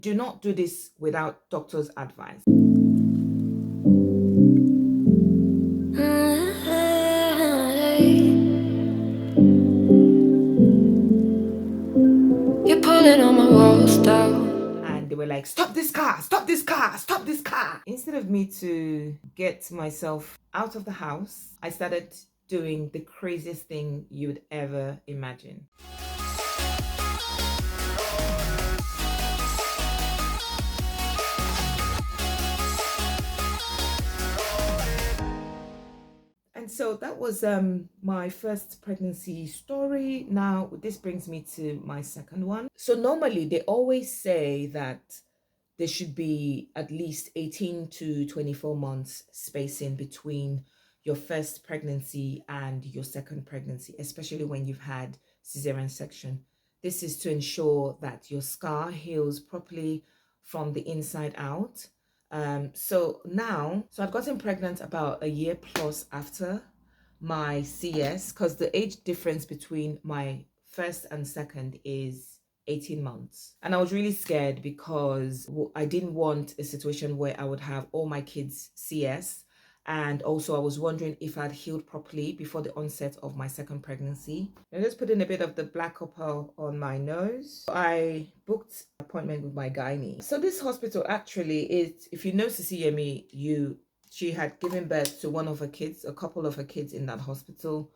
Do not do this without doctor's advice. You're pulling on my walls down. And they were like, stop this car, stop this car, stop this car. Instead of me to get myself out of the house, I started doing the craziest thing you'd ever imagine. And so that was my first pregnancy story. Now, this brings me to my second one. So normally they always say that there should be at least 18 to 24 months spacing between your first pregnancy and your second pregnancy, especially when you've had cesarean section. This is to ensure that your scar heals properly from the inside out. So I'd gotten pregnant about a year plus after my CS, because the age difference between my first and second is 18 months. And I was really scared because I didn't want a situation where I would have all my kids CS. And also I was wondering if I'd healed properly before the onset of my second pregnancy. I'm just putting a bit of the black opal on my nose. I booked an appointment with my gynae. So this hospital actually is, if you know Cesarean, she had given birth to one of her kids, a couple of her kids in that hospital.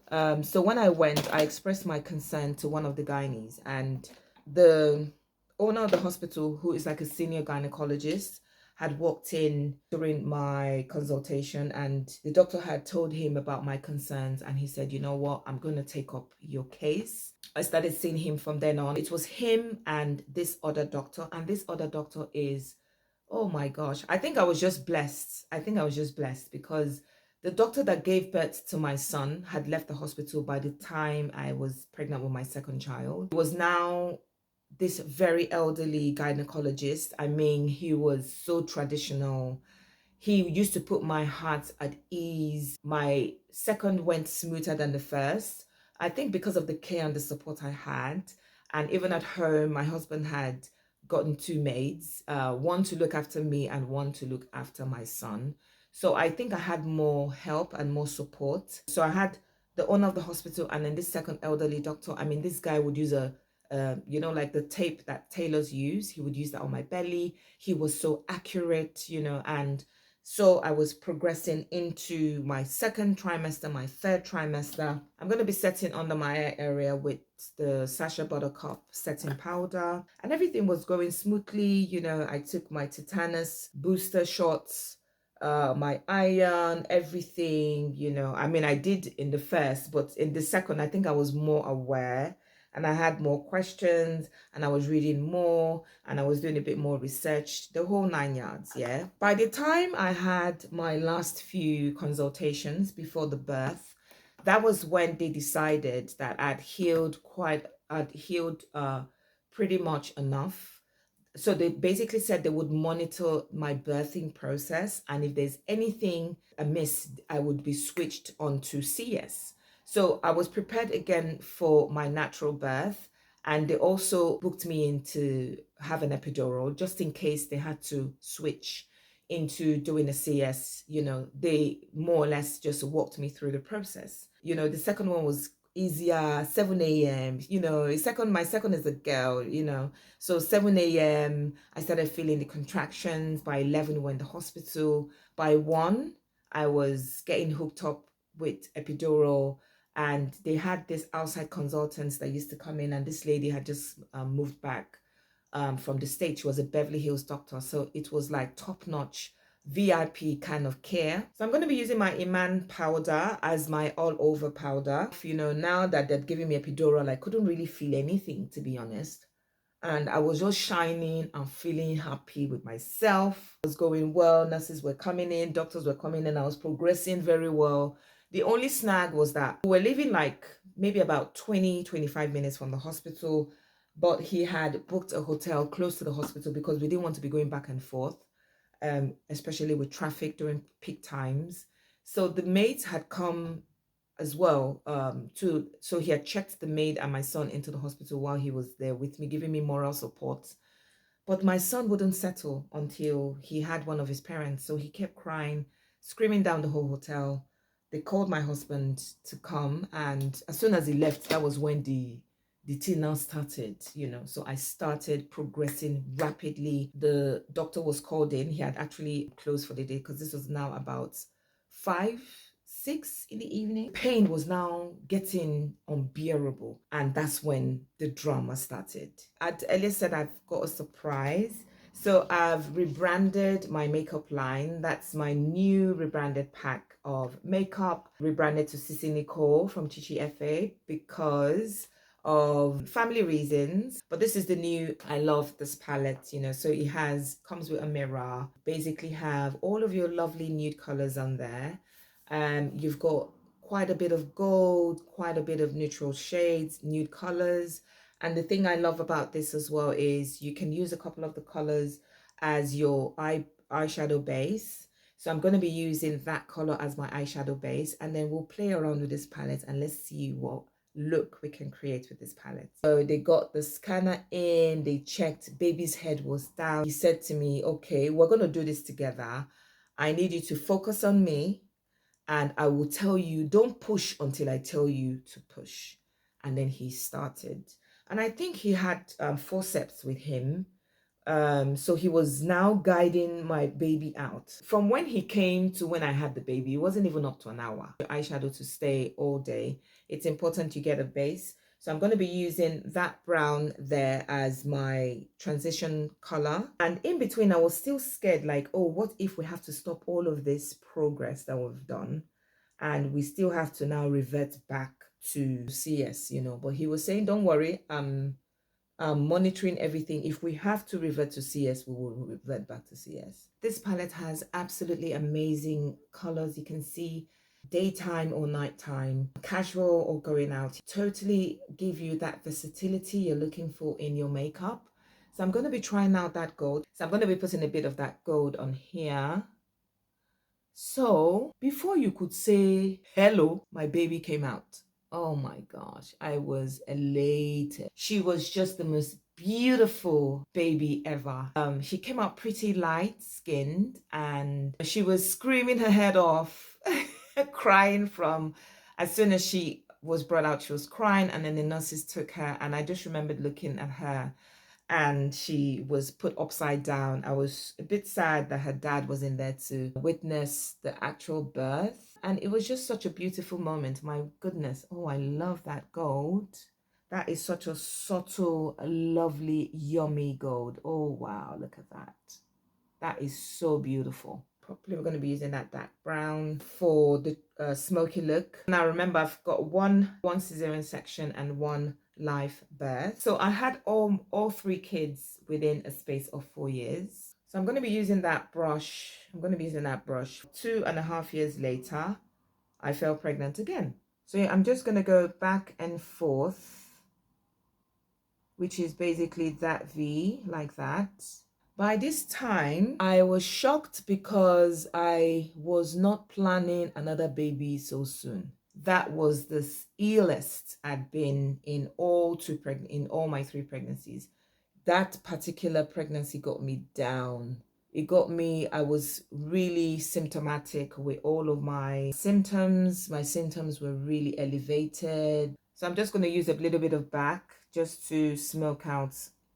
So when I went, I expressed my concern to one of the gynaes, and the owner of the hospital, who is like a senior gynecologist, had walked in during my consultation, and the doctor had told him about my concerns, and he said, you know what, I'm going to take up your case. I started seeing him from then on. It was him and this other doctor, and this other doctor is, oh my gosh, I think I was just blessed. Because the doctor that gave birth to my son had left the hospital by the time I was pregnant with my second child. He was now this very elderly gynecologist. I mean, he was so traditional. He used to put my heart at ease. My second went smoother than the first. I think because of the care and the support I had. And even at home, my husband had gotten two maids, one to look after me and one to look after my son. So I think I had more help and more support. So I had the owner of the hospital and then this second elderly doctor. I mean, this guy would use like the tape that tailors use. He would use that on my belly. He was so accurate, and so I was progressing into my second trimester, my third trimester. I'm going to be setting under my area with the Sasha Buttercup setting powder, and everything was going smoothly. I took my tetanus booster shots, my iron, everything, I mean, I did in the first, but in the second, I think I was more aware and I had more questions and I was reading more and I was doing a bit more research, the whole 9 yards, yeah. By the time I had my last few consultations before the birth, that was when they decided that I'd healed pretty much enough. So they basically said they would monitor my birthing process, and if there's anything amiss, I would be switched onto CS. So I was prepared again for my natural birth, and they also booked me in to have an epidural just in case they had to switch into doing a CS. They more or less just walked me through the process. The second one was easier, 7 a.m. My second is a girl, so 7 a.m. I started feeling the contractions. By 11, we're in the hospital. By 1, I was getting hooked up with epidural, and they had this outside consultants that used to come in, and this lady had just moved back from the States. She was a Beverly Hills doctor, so it was like top-notch VIP kind of care. So I'm going to be using my Iman powder as my all-over powder. Now that they're giving me epidural, I couldn't really feel anything, to be honest. And I was just shining and feeling happy with myself. It was going well. Nurses were coming in, doctors were coming in. I was progressing very well. The only snag was that we were living like maybe about 20-25 minutes from the hospital, but he had booked a hotel close to the hospital because we didn't want to be going back and forth, especially with traffic during peak times. So the maids had come as well, so he had checked the maid and my son into the hospital while he was there with me, giving me moral support. But my son wouldn't settle until he had one of his parents. So he kept crying, screaming down the whole hotel. They called my husband to come. And as soon as he left, that was when the thing now started, So I started progressing rapidly. The doctor was called in. He had actually closed for the day because this was now about 5, 6 in the evening. Pain was now getting unbearable. And that's when the drama started. I'd earlier said I've got a surprise. So I've rebranded my makeup line. That's my new rebranded pack of makeup, rebranded to Sissy Nicole from Chichi FA because of family reasons. But this is the new, I love this palette, so it comes with a mirror, basically have all of your lovely nude colors on there. You've got quite a bit of gold, quite a bit of neutral shades, nude colors. And the thing I love about this as well is you can use a couple of the colors as your eyeshadow base. So I'm going to be using that color as my eyeshadow base, and then we'll play around with this palette and let's see what look we can create with this palette. So they got the scanner in, they checked, baby's head was down. He said to me, okay, we're going to do this together. I need you to focus on me and I will tell you, don't push until I tell you to push. And then he started. And I think he had forceps with him. So he was now guiding my baby out. From when he came to when I had the baby, it wasn't even up to an hour. The eyeshadow to stay all day. It's important you get a base. So I'm going to be using that brown there as my transition color. And in between, I was still scared, like, oh, what if we have to stop all of this progress that we've done? And we still have to now revert back to CS, But he was saying, don't worry, monitoring everything. If we have to revert to CS, we will revert back to CS. This palette has absolutely amazing colors. You can see daytime or nighttime, casual or going out. Totally give you that versatility you're looking for in your makeup. So I'm going to be trying out that gold. So I'm going to be putting a bit of that gold on here. So before you could say hello, my baby came out. Oh my gosh, I was elated. She was just the most beautiful baby ever. She came out pretty light skinned and she was screaming her head off, crying from as soon as she was brought out, she was crying, and then the nurses took her, and I just remembered looking at her and she was put upside down. I was a bit sad that her dad was in there to witness the actual birth. And it was just such a beautiful moment. My goodness. Oh, I love that gold. That is such a subtle, lovely, yummy gold. Oh, wow. Look at that. That is so beautiful. Probably we're going to be using that dark brown for the smoky look. Now remember, I've got one cesarean section and one live birth. So I had all 3 kids within a space of 4 years. So I'm going to be using that brush. 2.5 years later, I fell pregnant again. So yeah, I'm just going to go back and forth, which is basically that V, like that. By this time, I was shocked because I was not planning another baby so soon. That was the illest I'd been in all my 3 pregnancies. That particular pregnancy got me down. I was really symptomatic with all of my symptoms. My symptoms were really elevated. So I'm just going to use a little bit of BAC just to smoke out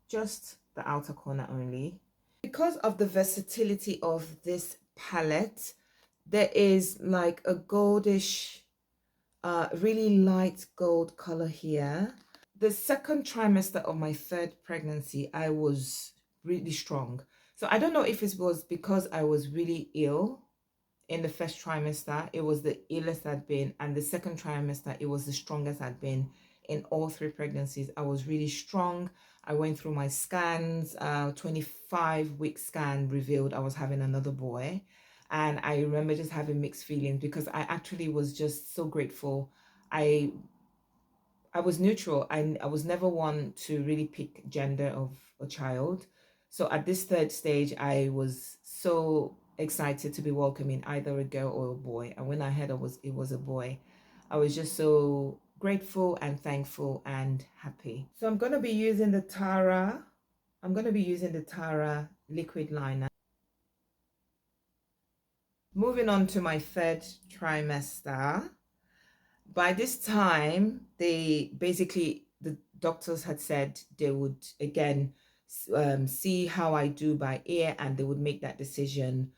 just the outer corner only. Because of the versatility of this palette, there is like a goldish, really light gold color here. The second trimester of my 3rd pregnancy, I was really strong. So I don't know if it was because I was really ill in the first trimester. It was the illest I'd been. And the second trimester, it was the strongest I'd been in all 3 pregnancies. I was really strong. I went through my scans. 25-week scan revealed I was having another boy. And I remember just having mixed feelings because I actually was just so grateful. I was neutral. I was never one to really pick gender of a child. So at this 3rd stage, I was so excited to be welcoming either a girl or a boy. And when I heard it was a boy, I was just so grateful and thankful and happy. So I'm going to be using the Tara I'm going to be using the Tara liquid liner. Moving on to my third trimester. By this time, the doctors had said they would again see how I do by ear, and they would make that decision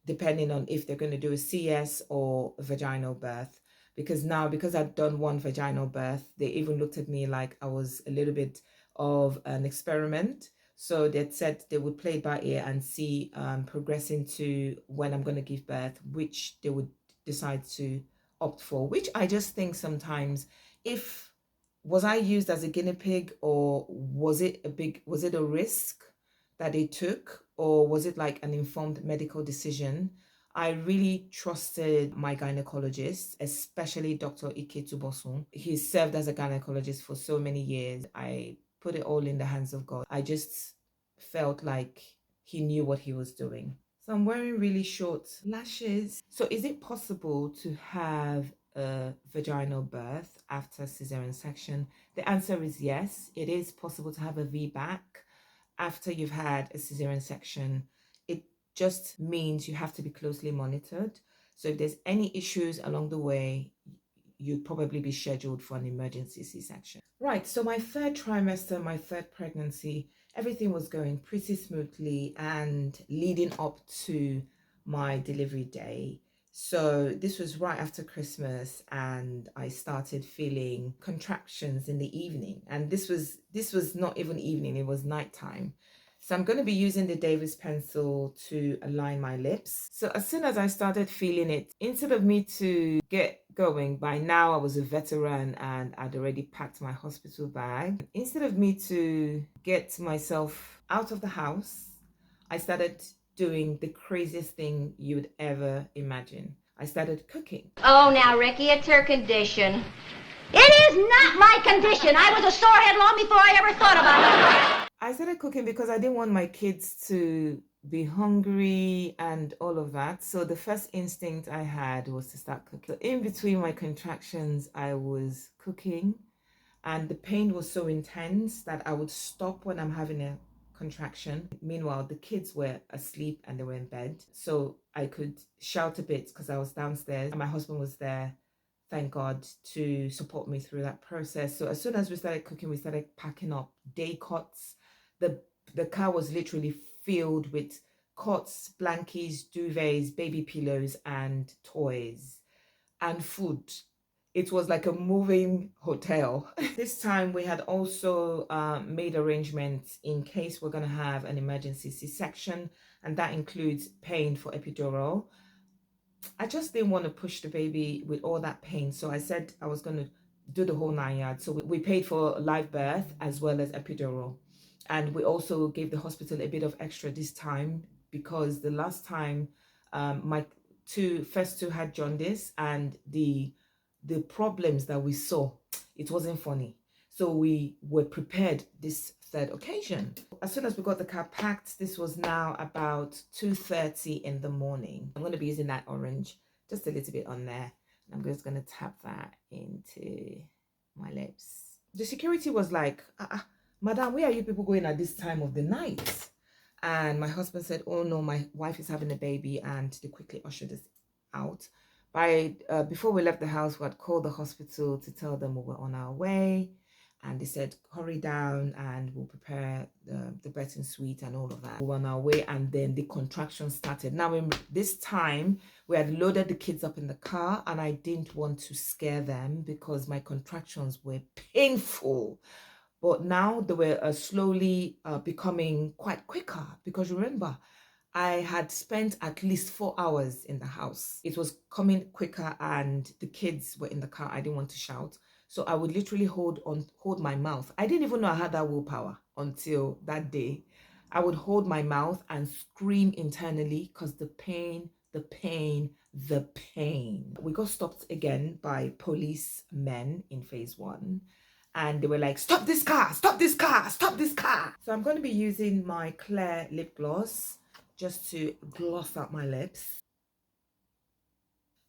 depending on if they're going to do a CS or a vaginal birth. Because I'd done one vaginal birth, they even looked at me like I was a little bit of an experiment. So they said they would play it by ear and see progressing to when I'm going to give birth, which they would decide to opt for, which I just think sometimes, if was I used as a guinea pig, or was it a risk that they took, or was it like an informed medical decision? I really trusted my gynecologist, especially Dr. Ike Tubosun. He served as a gynecologist for so many years. I put it all in the hands of God. I just felt like he knew what he was doing. So I'm wearing really short lashes. So is it possible to have a vaginal birth after cesarean section? The answer is yes. It is possible to have a VBAC after you've had a cesarean section. It just means you have to be closely monitored. So if there's any issues along the way, you'd probably be scheduled for an emergency C-section. Right, so my third trimester, my third pregnancy, everything was going pretty smoothly and leading up to my delivery day. So this was right after Christmas, and I started feeling contractions in the evening. And this was not even evening, it was nighttime. So I'm going to be using the Davis pencil to align my lips. So as soon as I started feeling it, instead of me to get going, by now I was a veteran and I'd already packed my hospital bag. Instead of me to get myself out of the house, I started doing the craziest thing you would ever imagine. I started cooking. Oh, now, Ricky, it's her condition. It is not my condition. I was a sorehead long before I ever thought about it. I started cooking because I didn't want my kids to be hungry and all of that. So the first instinct I had was to start cooking. So in between my contractions, I was cooking, and the pain was so intense that I would stop when I'm having a contraction. Meanwhile, the kids were asleep and they were in bed. So I could shout a bit because I was downstairs and my husband was there, thank God, to support me through that process. So as soon as we started cooking, we started packing up day cots. The car was literally filled with cots, blankets, duvets, baby pillows, and toys and food. It was like a moving hotel. This time we had also made arrangements in case we're going to have an emergency C-section, and that includes paying for epidural. I just didn't want to push the baby with all that pain, so I said I was going to do the whole 9 yards. So we paid for live birth as well as epidural. And we also gave the hospital a bit of extra this time, because the last time my first two had jaundice, and the problems that we saw, it wasn't funny. So we were prepared this third occasion. As soon as we got the car packed, this was now about 2:30 in the morning. I'm going to be using that orange, just a little bit on there. I'm just going to tap that into my lips. The security was like, Madam, where are you people going at this time of the night? And my husband said, oh no, my wife is having a baby, and they quickly ushered us out. Before we left the house, we had called the hospital to tell them we were on our way, and they said, hurry down and we'll prepare the birthing suite and all of that. We were on our way, and then the contraction started. Now, this time, we had loaded the kids up in the car, and I didn't want to scare them because my contractions were painful. But now they were slowly becoming quite quicker, because remember, I had spent at least 4 hours in the house. It was coming quicker, and the kids were in the car. I didn't want to shout. So I would literally hold my mouth. I didn't even know I had that willpower until that day. I would hold my mouth and scream internally because the pain. We got stopped again by policemen in phase 1. And they were like, stop this car, stop this car, stop this car. So I'm going to be using my Clear lip gloss just to gloss out my lips.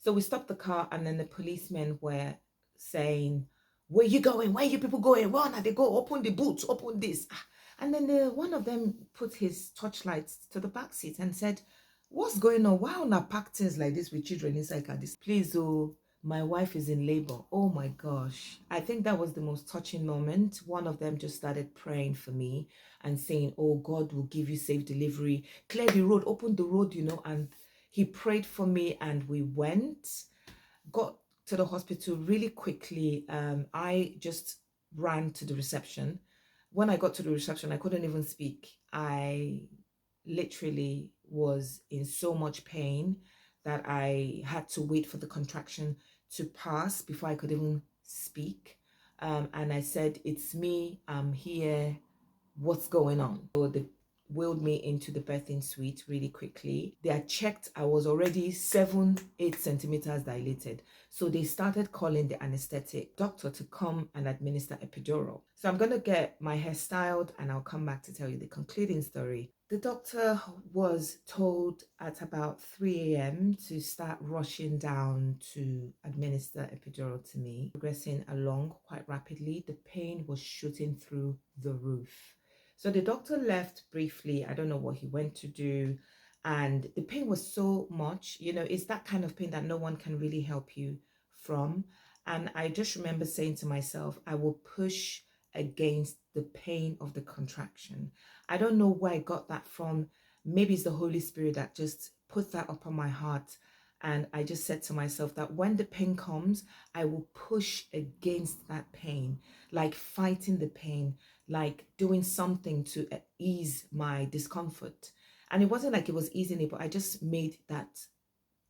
So we stopped the car, and then the policemen were saying, where you going? Where you people going? Run, and they go, open the boots, open this. And then one of them put his torchlights to the back seat and said, what's going on? Why on a pack things like this with children inside like this? Please, oh, my wife is in labor. Oh my gosh. I think that was the most touching moment. One of them just started praying for me and saying, oh, God will give you safe delivery. Clear the road, open the road, you know. And he prayed for me and we got to the hospital really quickly. I just ran to the reception. When I got to the reception, I couldn't even speak. I literally was in so much pain that I had to wait for the contraction to pass before I could even speak. And I said, it's me, I'm here, what's going on? So they wheeled me into the birthing suite really quickly. They had checked, I was already 7-8 centimeters dilated. So they started calling the anesthetic doctor to come and administer epidural. So I'm going to get my hair styled and I'll come back to tell you the concluding story. The doctor was told at about 3 a.m. to start rushing down to administer epidural to me, progressing along quite rapidly. The pain was shooting through the roof. So the doctor left briefly. I don't know what he went to do. And the pain was so much, you know, it's that kind of pain that no one can really help you from. And I just remember saying to myself, I will push against the pain of the contraction. I don't know where I got that from. Maybe it's the Holy Spirit that just put that upon my heart. And I just said to myself that when the pain comes, I will push against that pain, like fighting the pain, like doing something to ease my discomfort. And it wasn't like it was easing it, but I just made that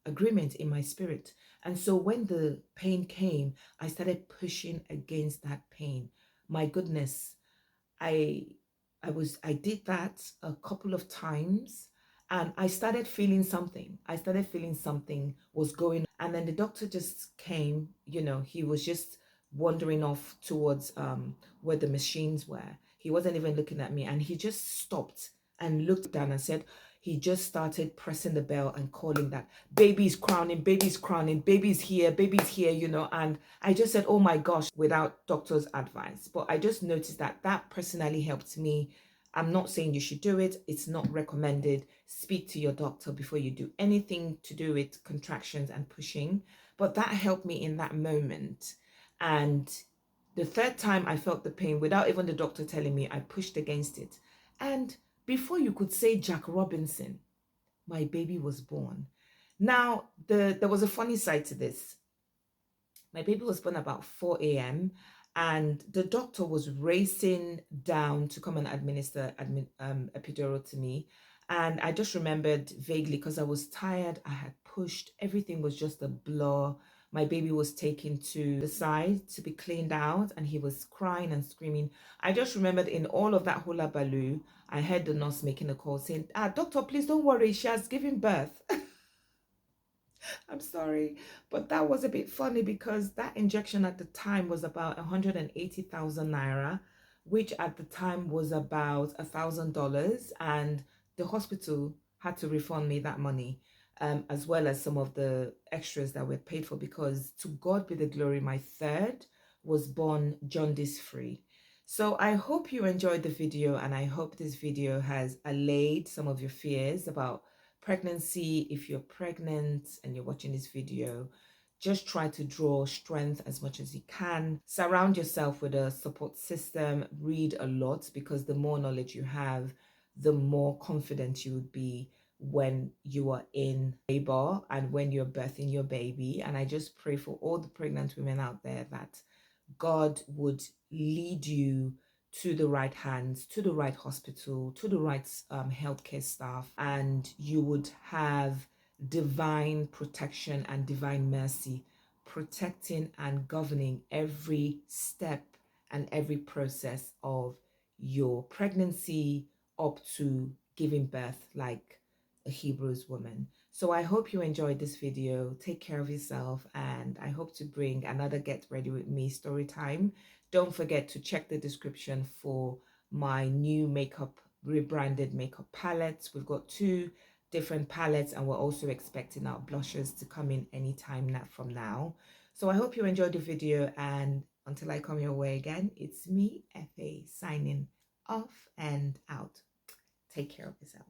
agreement in my spirit. And so when the pain came, I started pushing against that pain. My goodness, I did that a couple of times and I started feeling something. I started feeling something was going on. And then the doctor just came, you know, he was just wandering off towards where the machines were. He wasn't even looking at me and he just stopped and looked down and said, he just started pressing the bell and calling that baby's crowning, baby's here, you know. And I just said, oh my gosh, without doctor's advice. But I just noticed that that personally helped me. I'm not saying you should do it. It's not recommended. Speak to your doctor before you do anything to do with contractions and pushing. But that helped me in that moment. And the third time I felt the pain, without even the doctor telling me, I pushed against it. And before you could say Jack Robinson, my baby was born. Now, there was a funny side to this. My baby was born about 4 a.m. and the doctor was racing down to come and administer epidural to me. And I just remembered vaguely because I was tired. I had pushed. Everything was just a blur. My baby was taken to the side to be cleaned out and he was crying and screaming. I just remembered in all of that hula baloo, I heard the nurse making a call saying, doctor, please don't worry. She has given birth. I'm sorry, but that was a bit funny because that injection at the time was about 180,000 naira, which at the time was about $1,000, and the hospital had to refund me that money, as well as some of the extras that were paid for, because to God be the glory, my third was born jaundice free. So I hope you enjoyed the video, and I hope this video has allayed some of your fears about pregnancy. If you're pregnant and you're watching this video, just try to draw strength as much as you can. Surround yourself with a support system. Read a lot, because the more knowledge you have, the more confident you would be when you are in labor and when you're birthing your baby. And I just pray for all the pregnant women out there that God would lead you to the right hands, to the right hospital, to the right healthcare staff, and you would have divine protection and divine mercy protecting and governing every step and every process of your pregnancy up to giving birth like a Hebrews woman. So I hope you enjoyed this video. Take care of yourself, and I hope to bring another Get Ready With Me story time. Don't forget to check the description for my new rebranded makeup palettes. We've got 2 different palettes, and we're also expecting our blushes to come in anytime from now. So I hope you enjoyed the video, and Until I come your way again, it's me, Efe, signing off and out. Take care of yourself.